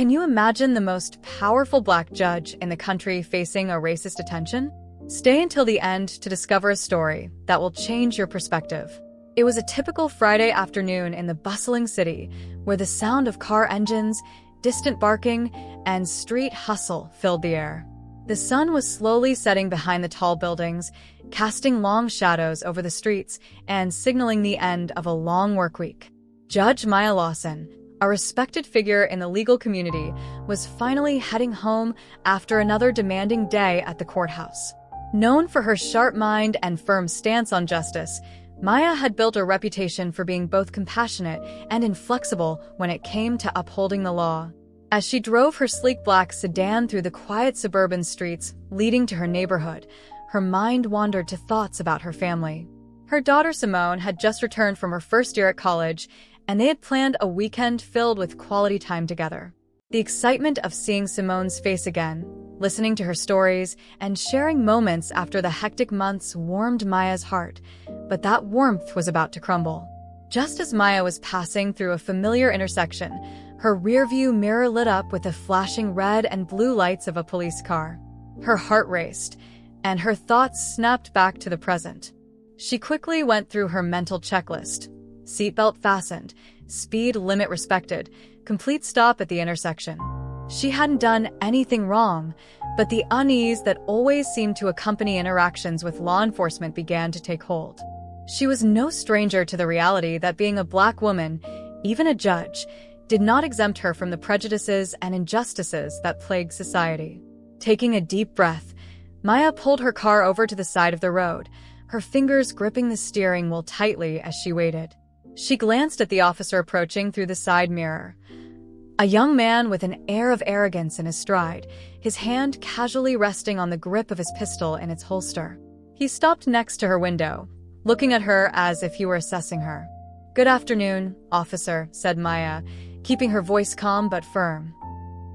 Can you imagine the most powerful black judge in the country facing a racist detention? Stay until the end to discover a story that will change your perspective. It was a typical Friday afternoon in the bustling city, where the sound of car engines, distant barking, and street hustle filled the air. The sun was slowly setting behind the tall buildings, casting long shadows over the streets and signaling the end of a long work week. Judge Maya Lawson, a respected figure in the legal community, was finally heading home after another demanding day at the courthouse. Known for her sharp mind and firm stance on justice, Maya had built a reputation for being both compassionate and inflexible when it came to upholding the law. As she drove her sleek black sedan through the quiet suburban streets leading to her neighborhood, her mind wandered to thoughts about her family. Her daughter Simone had just returned from her first year at college, and they had planned a weekend filled with quality time together. The excitement of seeing Simone's face again, listening to her stories, and sharing moments after the hectic months warmed Maya's heart, but that warmth was about to crumble. Just as Maya was passing through a familiar intersection, her rearview mirror lit up with the flashing red and blue lights of a police car. Her heart raced, and her thoughts snapped back to the present. She quickly went through her mental checklist. Seatbelt fastened, speed limit respected, complete stop at the intersection. She hadn't done anything wrong, but the unease that always seemed to accompany interactions with law enforcement began to take hold. She was no stranger to the reality that being a black woman, even a judge, did not exempt her from the prejudices and injustices that plague society. Taking a deep breath, Maya pulled her car over to the side of the road, her fingers gripping the steering wheel tightly as she waited. She glanced at the officer approaching through the side mirror. A young man with an air of arrogance in his stride, his hand casually resting on the grip of his pistol in its holster. He stopped next to her window, looking at her as if he were assessing her. "Good afternoon, officer," said Maya, keeping her voice calm but firm.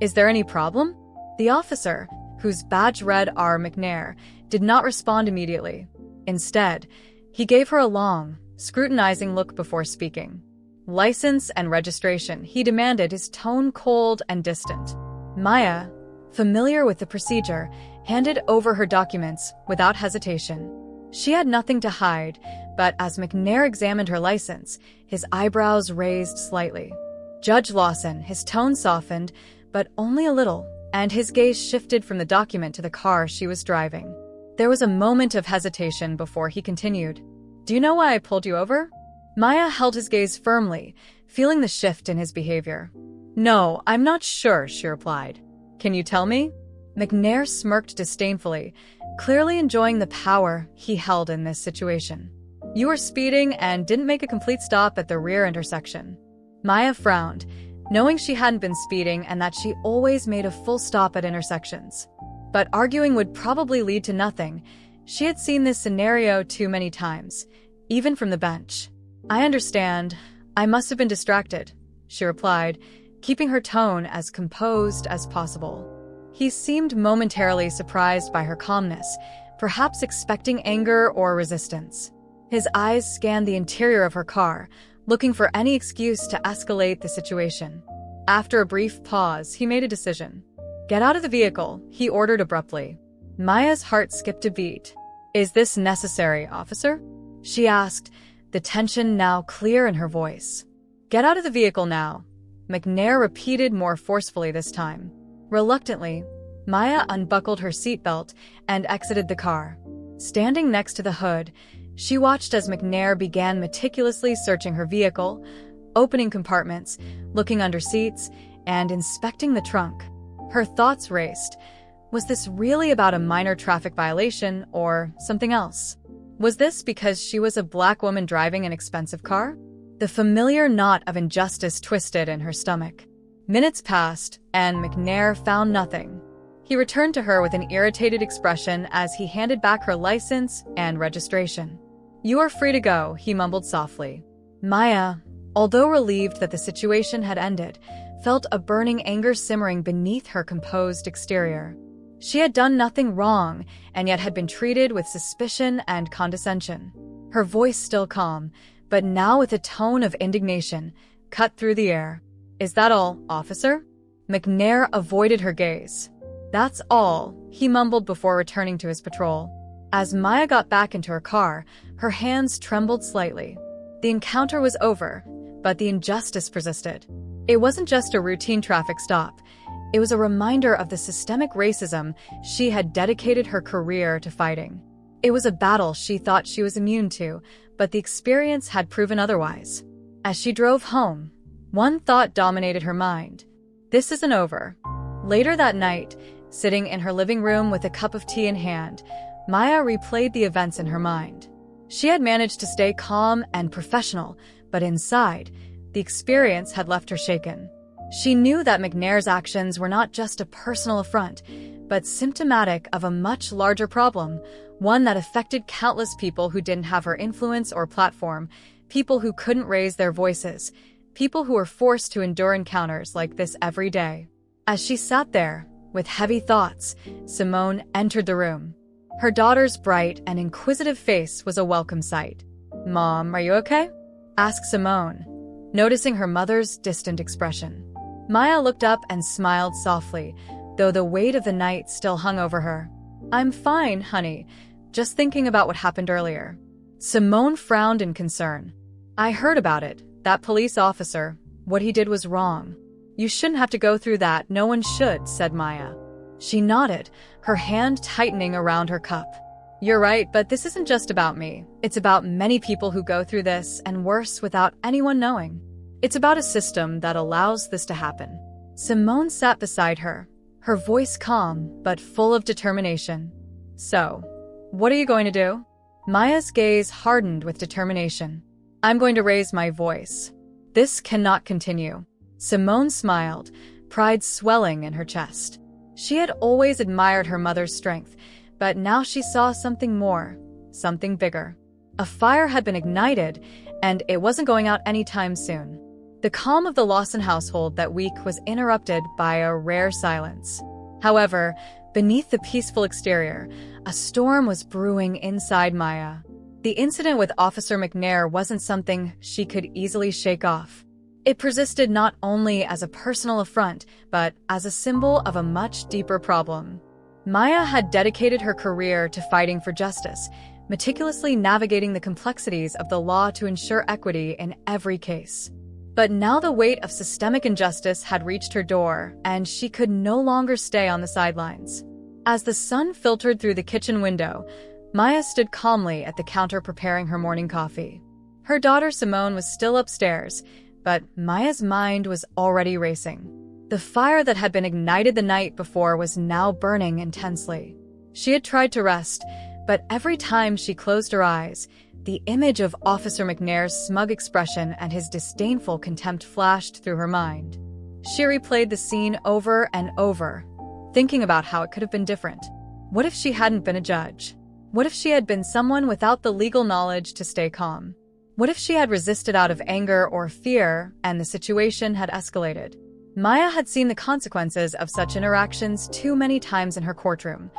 "Is there any problem?" The officer, whose badge read R. McNair, did not respond immediately. Instead, he gave her a long, scrutinizing look before speaking. "License and registration," he demanded, his tone cold and distant. Maya, familiar with the procedure, handed over her documents without hesitation. She had nothing to hide, but as McNair examined her license, his eyebrows raised slightly. Judge Lawson, his tone softened, but only a little, and his gaze shifted from the document to the car she was driving. There was a moment of hesitation before he continued. "Do you know why I pulled you over?" Maya held his gaze firmly, feeling the shift in his behavior. "No, I'm not sure," she replied. "Can you tell me?" McNair smirked disdainfully, clearly enjoying the power he held in this situation. "You were speeding and didn't make a complete stop at the rear intersection." Maya frowned, knowing she hadn't been speeding and that she always made a full stop at intersections. But arguing would probably lead to nothing. She had seen this scenario too many times, even from the bench. "I understand. I must have been distracted," she replied, keeping her tone as composed as possible. He seemed momentarily surprised by her calmness, perhaps expecting anger or resistance. His eyes scanned the interior of her car, looking for any excuse to escalate the situation. After a brief pause, he made a decision. "Get out of the vehicle," he ordered abruptly. Maya's heart skipped a beat. "Is this necessary, officer?" she asked, the tension now clear in her voice. "Get out of the vehicle now," McNair repeated more forcefully this time. Reluctantly, Maya unbuckled her seatbelt and exited the car. Standing next to the hood, she watched as McNair began meticulously searching her vehicle, opening compartments, looking under seats, and inspecting the trunk. Her thoughts raced. Was this really about a minor traffic violation or something else? Was this because she was a black woman driving an expensive car? The familiar knot of injustice twisted in her stomach. Minutes passed, and McNair found nothing. He returned to her with an irritated expression as he handed back her license and registration. "You are free to go," he mumbled softly. Maya, although relieved that the situation had ended, felt a burning anger simmering beneath her composed exterior. She had done nothing wrong, and yet had been treated with suspicion and condescension. Her voice still calm, but now with a tone of indignation, cut through the air. "Is that all, officer?" McNair avoided her gaze. "That's all," he mumbled before returning to his patrol. As Maya got back into her car, her hands trembled slightly. The encounter was over, but the injustice persisted. It wasn't just a routine traffic stop. It was a reminder of the systemic racism she had dedicated her career to fighting. It was a battle she thought she was immune to, but the experience had proven otherwise. As she drove home, one thought dominated her mind. This isn't over. Later that night, sitting in her living room with a cup of tea in hand, Maya replayed the events in her mind. She had managed to stay calm and professional, but inside, the experience had left her shaken. She knew that McNair's actions were not just a personal affront, but symptomatic of a much larger problem, one that affected countless people who didn't have her influence or platform, people who couldn't raise their voices, people who were forced to endure encounters like this every day. As she sat there, with heavy thoughts, Simone entered the room. Her daughter's bright and inquisitive face was a welcome sight. "Mom, are you okay?" asked Simone, noticing her mother's distant expression. Maya looked up and smiled softly, though the weight of the night still hung over her. "I'm fine, honey. Just thinking about what happened earlier." Simone frowned in concern. "I heard about it. That police officer. What he did was wrong. You shouldn't have to go through that. No one should," said Maya. She nodded, her hand tightening around her cup. "You're right, but this isn't just about me. It's about many people who go through this, and worse, without anyone knowing. It's about a system that allows this to happen." Simone sat beside her, her voice calm but full of determination. "So, what are you going to do?" Maya's gaze hardened with determination. "I'm going to raise my voice. This cannot continue." Simone smiled, pride swelling in her chest. She had always admired her mother's strength, but now she saw something more, something bigger. A fire had been ignited, and it wasn't going out anytime soon. The calm of the Lawson household that week was interrupted by a rare silence. However, beneath the peaceful exterior, a storm was brewing inside Maya. The incident with Officer McNair wasn't something she could easily shake off. It persisted not only as a personal affront, but as a symbol of a much deeper problem. Maya had dedicated her career to fighting for justice, meticulously navigating the complexities of the law to ensure equity in every case. But now the weight of systemic injustice had reached her door, and she could no longer stay on the sidelines. As the sun filtered through the kitchen window, Maya stood calmly at the counter preparing her morning coffee. Her daughter Simone was still upstairs, but Maya's mind was already racing. The fire that had been ignited the night before was now burning intensely. She had tried to rest, but every time she closed her eyes, the image of Officer McNair's smug expression and his disdainful contempt flashed through her mind. She replayed the scene over and over, thinking about how it could have been different. What if she hadn't been a judge? What if she had been someone without the legal knowledge to stay calm? What if she had resisted out of anger or fear and the situation had escalated? Maya had seen the consequences of such interactions too many times in her courtroom.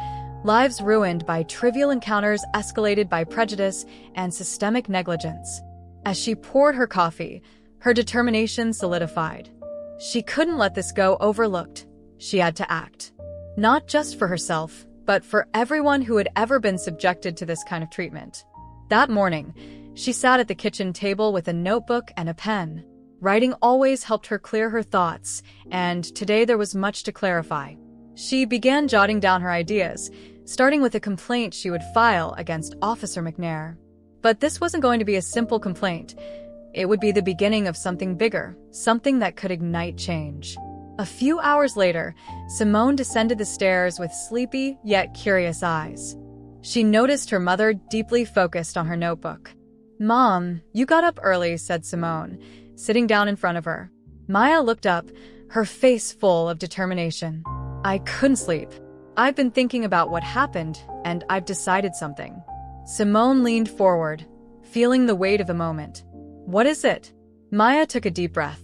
Lives ruined by trivial encounters escalated by prejudice and systemic negligence. As she poured her coffee, her determination solidified. She couldn't let this go overlooked. She had to act. Not just for herself, but for everyone who had ever been subjected to this kind of treatment. That morning, she sat at the kitchen table with a notebook and a pen. Writing always helped her clear her thoughts, and today there was much to clarify. She began jotting down her ideas, starting with a complaint she would file against Officer McNair. But this wasn't going to be a simple complaint. It would be the beginning of something bigger, something that could ignite change. A few hours later, Simone descended the stairs with sleepy yet curious eyes. She noticed her mother deeply focused on her notebook. "Mom, you got up early," said Simone, sitting down in front of her. Maya looked up, her face full of determination. "I couldn't sleep. I've been thinking about what happened, and I've decided something." Simone leaned forward, feeling the weight of the moment. "What is it?" Maya took a deep breath.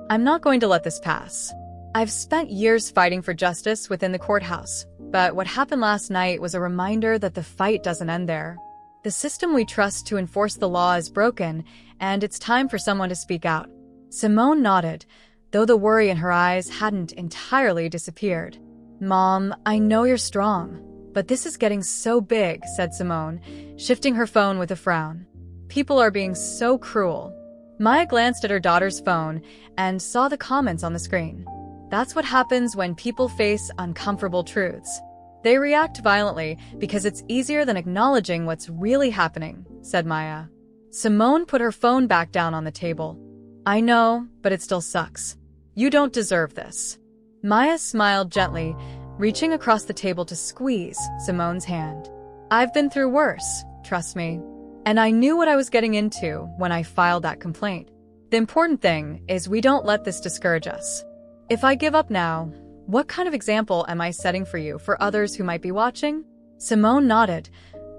"I'm not going to let this pass. I've spent years fighting for justice within the courthouse, but what happened last night was a reminder that the fight doesn't end there. The system we trust to enforce the law is broken, and it's time for someone to speak out." Simone nodded, though the worry in her eyes hadn't entirely disappeared. "Mom, I know you're strong, but this is getting so big," said Simone, shifting her phone with a frown. "People are being so cruel." Maya glanced at her daughter's phone and saw the comments on the screen. "That's what happens when people face uncomfortable truths. They react violently because it's easier than acknowledging what's really happening," said Maya. Simone put her phone back down on the table. "I know, but it still sucks. You don't deserve this." Maya smiled gently, reaching across the table to squeeze Simone's hand. "I've been through worse, trust me. And I knew what I was getting into when I filed that complaint. The important thing is we don't let this discourage us. If I give up now, what kind of example am I setting for you for others who might be watching?" Simone nodded,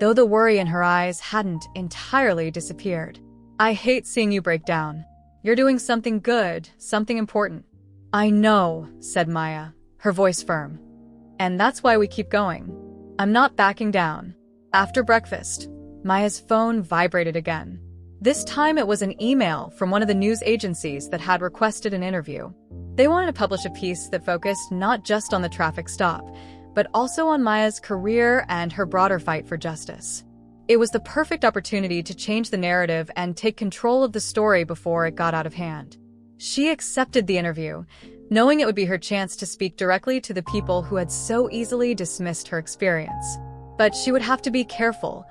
though the worry in her eyes hadn't entirely disappeared. "I hate seeing you break down. You're doing something good, something important." "I know," said Maya, her voice firm. "And that's why we keep going. I'm not backing down." After breakfast, Maya's phone vibrated again. This time it was an email from one of the news agencies that had requested an interview. They wanted to publish a piece that focused not just on the traffic stop, but also on Maya's career and her broader fight for justice. It was the perfect opportunity to change the narrative and take control of the story before it got out of hand. She accepted the interview, knowing it would be her chance to speak directly to the people who had so easily dismissed her experience. But she would have to be careful.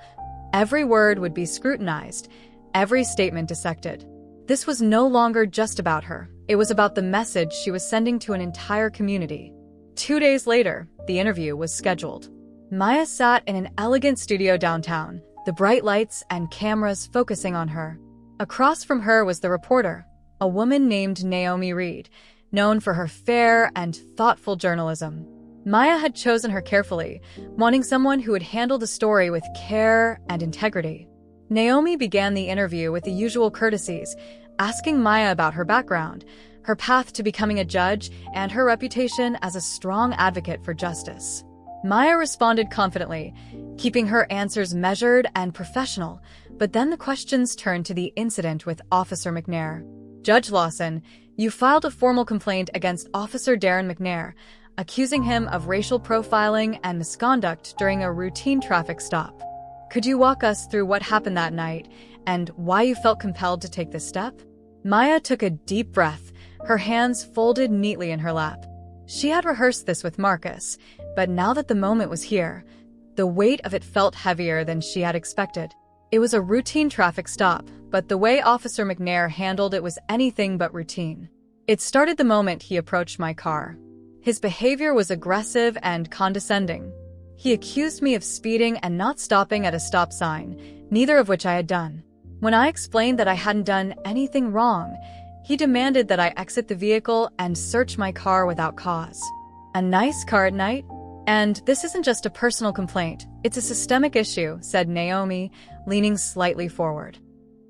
Every word would be scrutinized, every statement dissected. This was no longer just about her. It was about the message she was sending to an entire community. 2 days later, the interview was scheduled. Maya sat in an elegant studio downtown, the bright lights and cameras focusing on her. Across from her was the reporter, a woman named Naomi Reed, known for her fair and thoughtful journalism. Maya had chosen her carefully, wanting someone who would handle the story with care and integrity. Naomi began the interview with the usual courtesies, asking Maya about her background, her path to becoming a judge, and her reputation as a strong advocate for justice. Maya responded confidently, keeping her answers measured and professional, but then the questions turned to the incident with Officer McNair. "Judge Lawson, you filed a formal complaint against Officer Darren McNair, accusing him of racial profiling and misconduct during a routine traffic stop. Could you walk us through what happened that night and why you felt compelled to take this step?" Maya took a deep breath, her hands folded neatly in her lap. She had rehearsed this with Marcus, but now that the moment was here, the weight of it felt heavier than she had expected. It was a routine traffic stop, but the way Officer McNair handled it was anything but routine. "It started the moment he approached my car. His behavior was aggressive and condescending. He accused me of speeding and not stopping at a stop sign, neither of which I had done. When I explained that I hadn't done anything wrong, he demanded that I exit the vehicle and search my car without cause. A nice car at night? And this isn't just a personal complaint, it's a systemic issue," said Naomi, leaning slightly forward.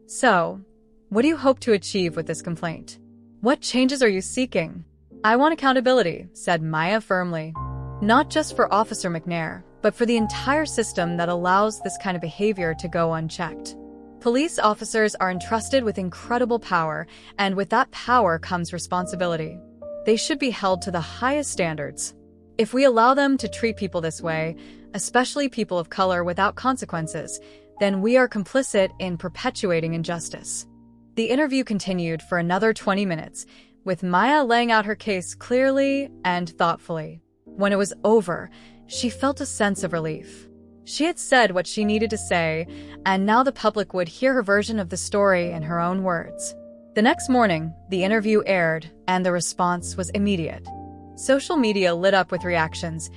"So, what do you hope to achieve with this complaint? What changes are you seeking?" "I want accountability," said Maya firmly. "Not just for Officer McNair, but for the entire system that allows this kind of behavior to go unchecked. Police officers are entrusted with incredible power, and with that power comes responsibility. They should be held to the highest standards. If we allow them to treat people this way, especially people of color, without consequences, then we are complicit in perpetuating injustice." The interview continued for another 20 minutes, with Maya laying out her case clearly and thoughtfully. When it was over, she felt a sense of relief. She had said what she needed to say, and now the public would hear her version of the story in her own words. The next morning, the interview aired, and the response was immediate. Social media lit up with reactions,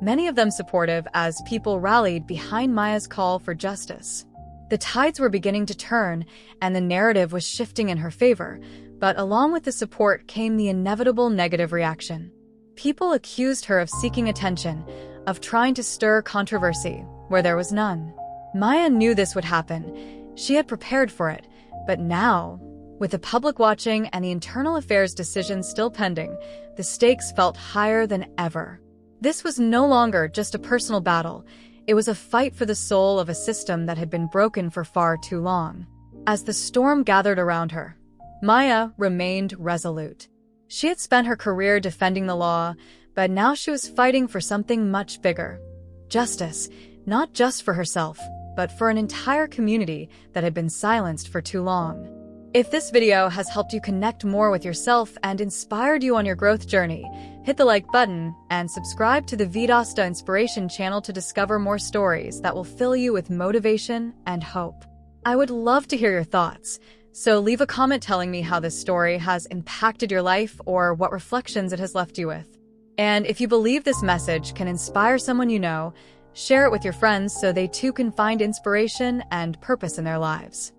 many of them supportive as people rallied behind Maya's call for justice. The tides were beginning to turn, and the narrative was shifting in her favor, but along with the support came the inevitable negative reaction. People accused her of seeking attention, of trying to stir controversy where there was none. Maya knew this would happen. She had prepared for it, but now, with the public watching and the internal affairs decision still pending, the stakes felt higher than ever. This was no longer just a personal battle. It was a fight for the soul of a system that had been broken for far too long. As the storm gathered around her, Maya remained resolute. She had spent her career defending the law, but now she was fighting for something much bigger. Justice, not just for herself, but for an entire community that had been silenced for too long. If this video has helped you connect more with yourself and inspired you on your growth journey, hit the like button and subscribe to the Vidasta Inspiration channel to discover more stories that will fill you with motivation and hope. I would love to hear your thoughts, so leave a comment telling me how this story has impacted your life or what reflections it has left you with. And if you believe this message can inspire someone you know, share it with your friends so they too can find inspiration and purpose in their lives.